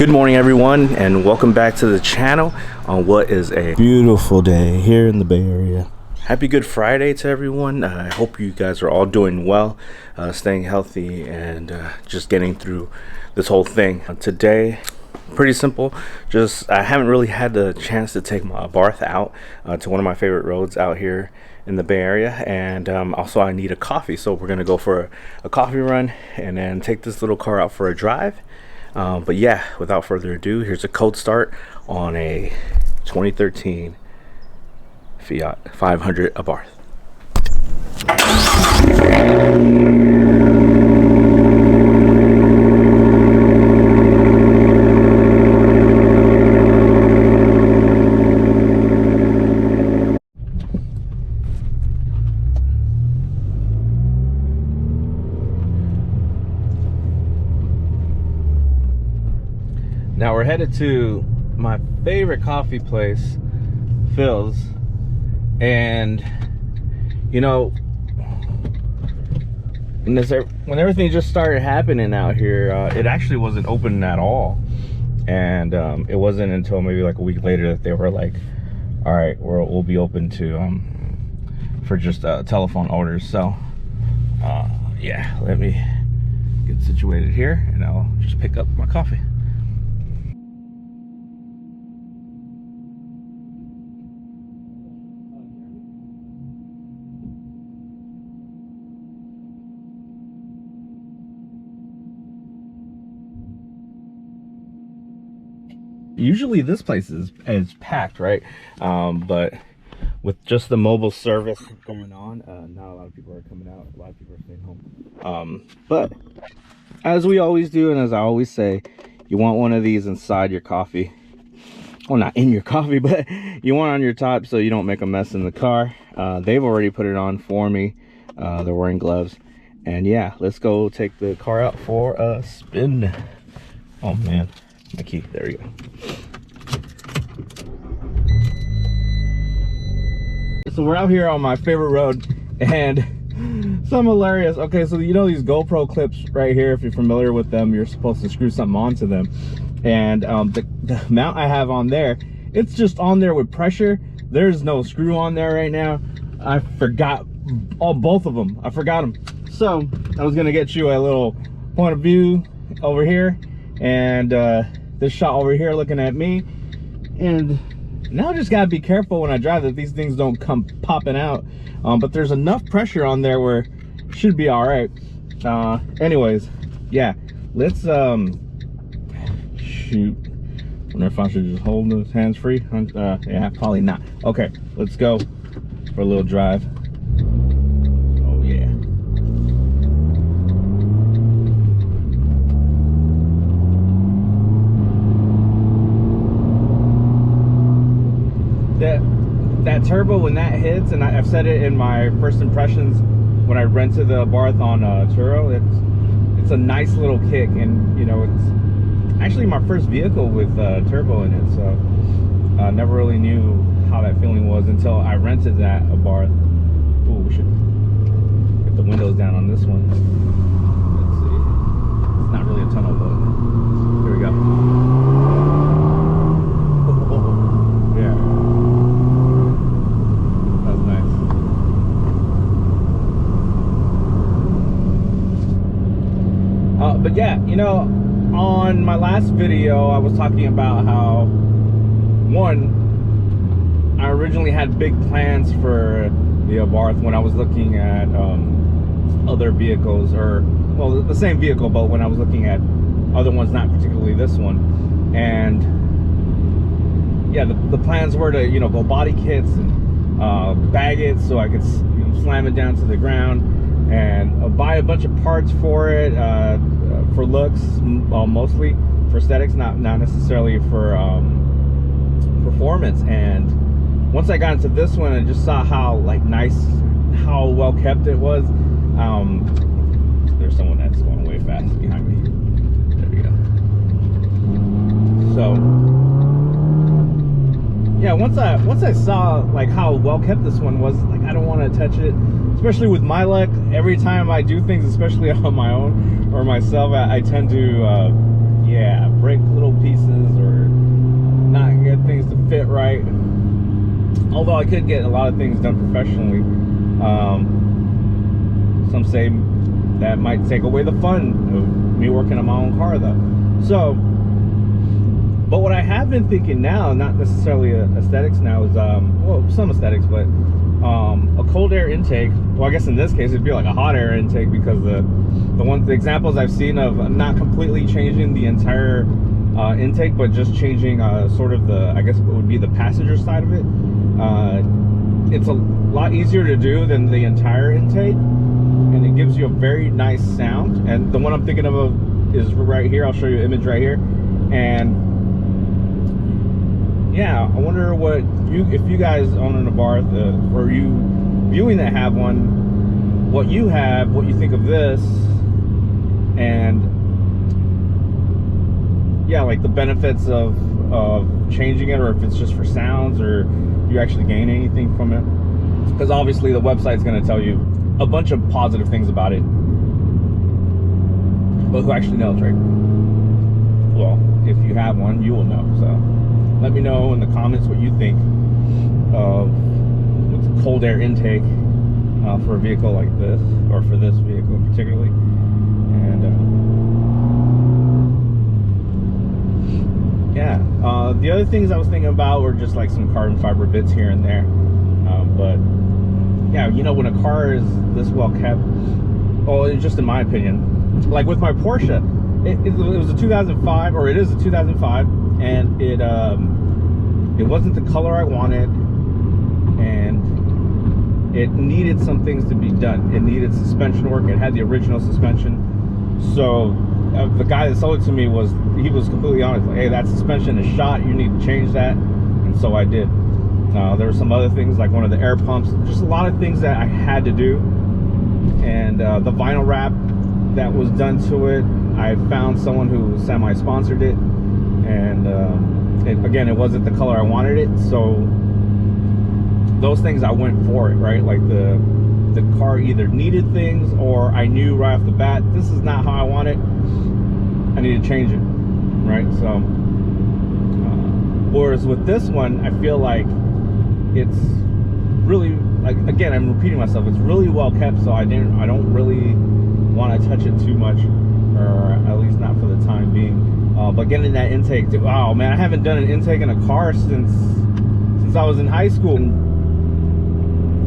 Good morning, everyone, and welcome back to the channel on what is a beautiful day here in the Bay Area. Happy Good Friday to everyone. I hope you guys are all doing well, staying healthy, and just getting through this whole thing. Today, pretty simple. Just I haven't really had the chance to take my Abarth out to one of my favorite roads out here in the Bay Area, and also I need a coffee, so we're gonna go for a coffee run and then take this little car out for a drive. But yeah, without further ado, here's a cold start on a 2013 Fiat 500 Abarth. Now we're headed to my favorite coffee place, Phil's, and you know, when everything just started happening out here, it actually wasn't open at all, and it wasn't until maybe like a week later that they were like, all right, we'll be open to for just telephone orders. So yeah, let me get situated here and I'll just pick up my coffee. Usually this place is packed, right? But with just the mobile service going on, not a lot of people are coming out. A lot of people are staying home. But as we always do, and as I always say, you want one of these inside your coffee. Well, not in your coffee, but you want it on your top so you don't make a mess in the car. They've already put it on for me. They're wearing gloves. And yeah, let's go take the car out for a spin. Oh man, my key, there we go. So we're out here on my favorite road, and some hilarious. Okay, so you know these GoPro clips right here, if you're familiar with them, you're supposed to screw something onto them. And the mount I have on there, it's just on there with pressure. There's no screw on there right now. I forgot both of them. I forgot them. So I was gonna get you a little point of view over here, and this shot over here looking at me, and now I just gotta be careful when I drive that these things don't come popping out. But there's enough pressure on there where it should be all right. Anyways, yeah, let's shoot. I wonder if I should just hold those hands free. Yeah, probably not. Okay, let's go for a little drive. Oh yeah. That turbo, when that hits, and I've said it in my first impressions when I rented the Abarth on Turo, it's a nice little kick, and you know, it's actually my first vehicle with turbo in it, so I never really knew how that feeling was until I rented that Abarth. Ooh, we should get the windows down on this one. Let's see, it's not really a tunnel, but here we go. But yeah, you know, on my last video, I was talking about how, one, I originally had big plans for the Abarth when I was looking at other vehicles, or, well, the same vehicle, but when I was looking at other ones, not particularly this one. And yeah, the plans were to, you know, go body kits and bag it so I could, you know, slam it down to the ground, and buy a bunch of parts for it, for looks, mostly for aesthetics, not necessarily for performance. And once I got into this one and just saw how how well kept it was, there's someone that's going way fast behind me. There we go. So yeah, once I saw like how well kept this one was, like, I don't want to touch it, especially with my luck. Every time I do things, especially on my own or myself, I tend to yeah, break little pieces or not get things to fit right. Although I could get a lot of things done professionally. Some say that might take away the fun of me working on my own car, though. So, but what I have been thinking now, not necessarily aesthetics now, is well, some aesthetics, but a cold air intake. Well, I guess in this case it'd be like a hot air intake, because the examples I've seen of not completely changing the entire intake, but just changing sort of I guess it would be the passenger side of it. It's a lot easier to do than the entire intake, and it gives you a very nice sound. And the one I'm thinking of is right here. I'll show you an image right here. And yeah, I wonder if you guys own an Abarth, or you viewing that have one, what you have, what you think of this, and yeah, like the benefits of changing it, or if it's just for sounds, or you actually gain anything from it. Because obviously the website's going to tell you a bunch of positive things about it, but who actually knows, right? Well, if you have one, you will know. So let me know in the comments what you think of what's a cold air intake for a vehicle like this, or for this vehicle particularly. And yeah, the other things I was thinking about were just like some carbon fiber bits here and there. But yeah, you know, when a car is this well kept, well, it's just in my opinion, like with my Porsche, it was a 2005, or it is a 2005, and it wasn't the color I wanted, and it needed some things to be done. It needed suspension work. It had the original suspension. So the guy that sold it to me was completely honest, like, hey, that suspension is shot, you need to change that. And so I did. There were some other things, like one of the air pumps, just a lot of things that I had to do. And the vinyl wrap that was done to it, I found someone who semi-sponsored it, and again, it wasn't the color I wanted it. So those things, I went for it, right? Like the car either needed things, or I knew right off the bat, this is not how I want it, I need to change it, right? So whereas with this one, I feel like it's really, like, again, I'm repeating myself, it's really well kept, so I don't really want to touch it too much, or at least not for the time being. But getting that intake, wow, man, I haven't done an intake in a car since I was in high school. And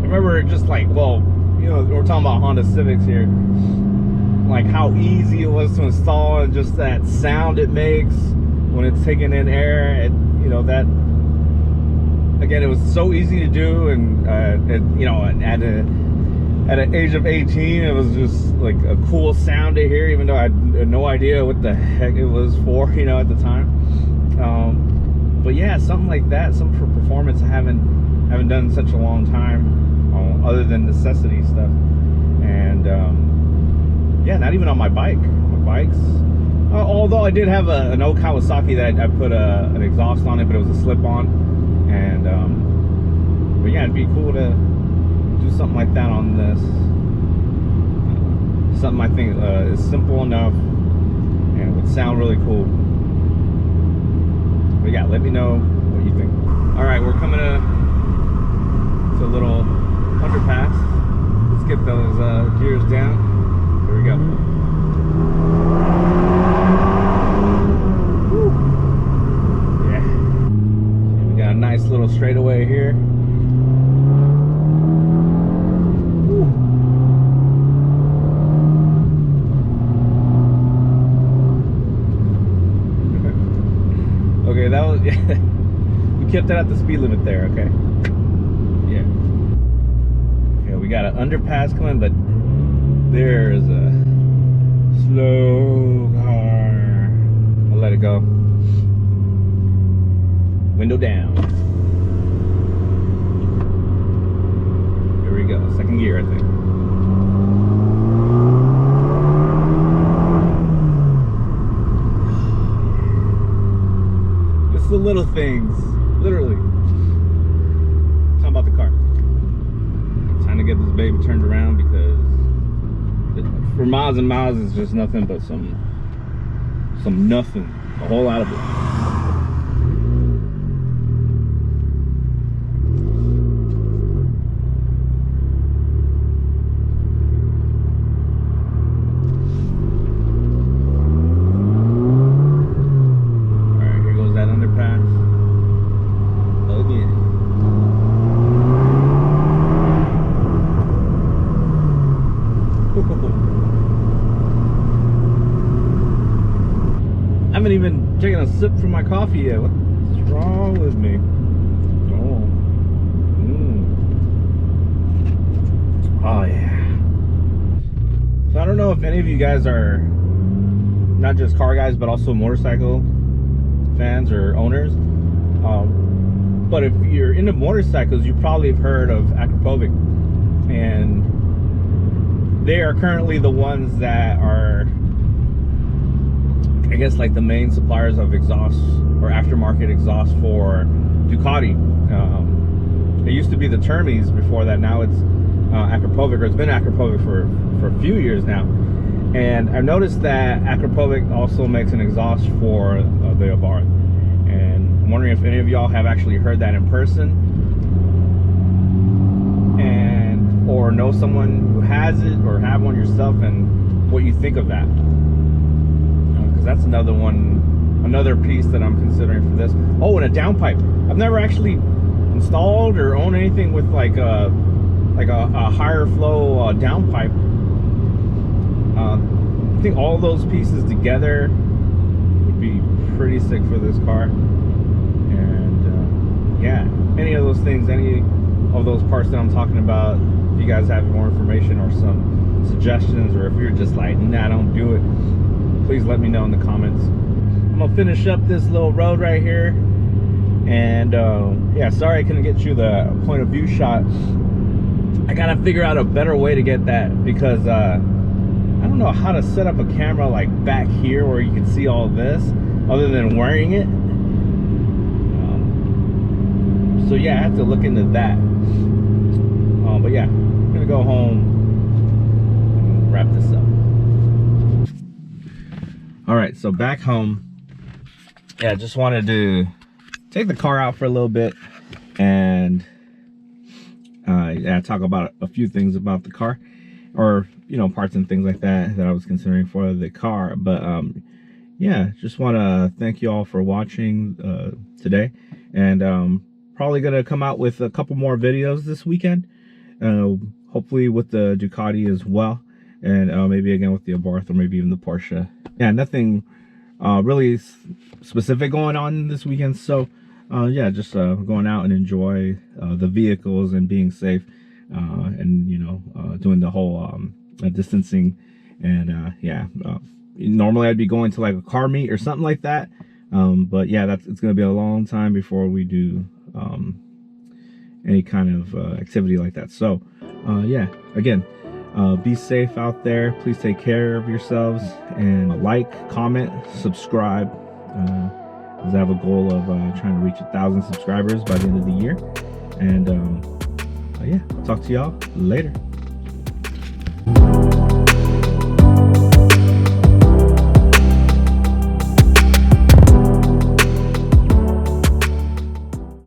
I remember just like, well, you know, we're talking about Honda Civics here, like how easy it was to install, and just that sound it makes when it's taking in air. And you know, that, again, it was so easy to do, and you know, at an age of 18, it was just like a cool sound to hear, even though I had no idea what the heck it was for, you know, at the time. But yeah, something like that, something for performance, I haven't done in such a long time, other than necessity stuff. And yeah, not even on my bikes. Although I did have an old Kawasaki that I put an exhaust on it, but it was a slip-on. And but yeah, it'd be cool to do something like that on this. Something I think is simple enough and would sound really cool. But yeah, let me know what you think. All right, we're coming to a little underpass. Let's get those gears down. Here we go. Woo. Yeah. We got a nice little straightaway here. Woo. Okay, that was, we kept it at the speed limit there, okay. Yeah. Okay, we got an underpass coming, but there's a slow car. I'll let it go. Window down. Here we go, second gear, I think. The little things, literally. Talking about the car. Time to get this baby turned around, because for miles and miles it's just nothing but some some nothing, a whole lot of it. Alright, here goes that underpass. Again. I haven't even taken a sip from my coffee yet. What's wrong with me? Oh. Oh yeah. So I don't know if any of you guys are not just car guys, but also motorcycle fans or owners. But if you're into motorcycles, you probably have heard of Akrapovic, and they are currently the ones that are, I guess, like the main suppliers of exhaust or aftermarket exhaust for Ducati. It used to be the Termes before that. Now it's Akrapovic, or it's been Akrapovic for a few years now. And I've noticed that Akrapovic also makes an exhaust for the Abarth. And I'm wondering if any of y'all have actually heard that in person, and or know someone who has it or have one yourself, and what you think of that. Because that's another piece that I'm considering for this. Oh, and a downpipe. I've never actually installed or owned anything with like a higher flow downpipe. I think all those pieces together would be pretty sick for this car. And yeah, any of those things, any of those parts that I'm talking about, if you guys have more information or some suggestions, or if you're just like, nah, don't do it, please let me know in the comments. I'm gonna finish up this little road right here. And yeah, sorry I couldn't get you the point of view shot. I gotta figure out a better way to get that, because I don't know how to set up a camera like back here where you can see all this other than wearing it. So yeah, I have to look into that. But yeah, I'm gonna go home and wrap this up. All right, so back home. Yeah, just wanted to take the car out for a little bit and yeah, talk about a few things about the car, or parts and things like that I was considering for the car. But yeah, just want to thank you all for watching today, and probably gonna come out with a couple more videos this weekend, hopefully with the Ducati as well, and maybe again with the Abarth, or maybe even the Porsche. Yeah, nothing really specific going on this weekend, so yeah, just going out and enjoy the vehicles and being safe, and doing the whole distancing. And yeah, normally I'd be going to like a car meet or something like that, but yeah, it's gonna be a long time before we do any kind of activity like that. So yeah, again, be safe out there. Please take care of yourselves, and like, comment, subscribe, because I have a goal of trying to reach 1,000 subscribers by the end of the year. And yeah, I'll talk to y'all later.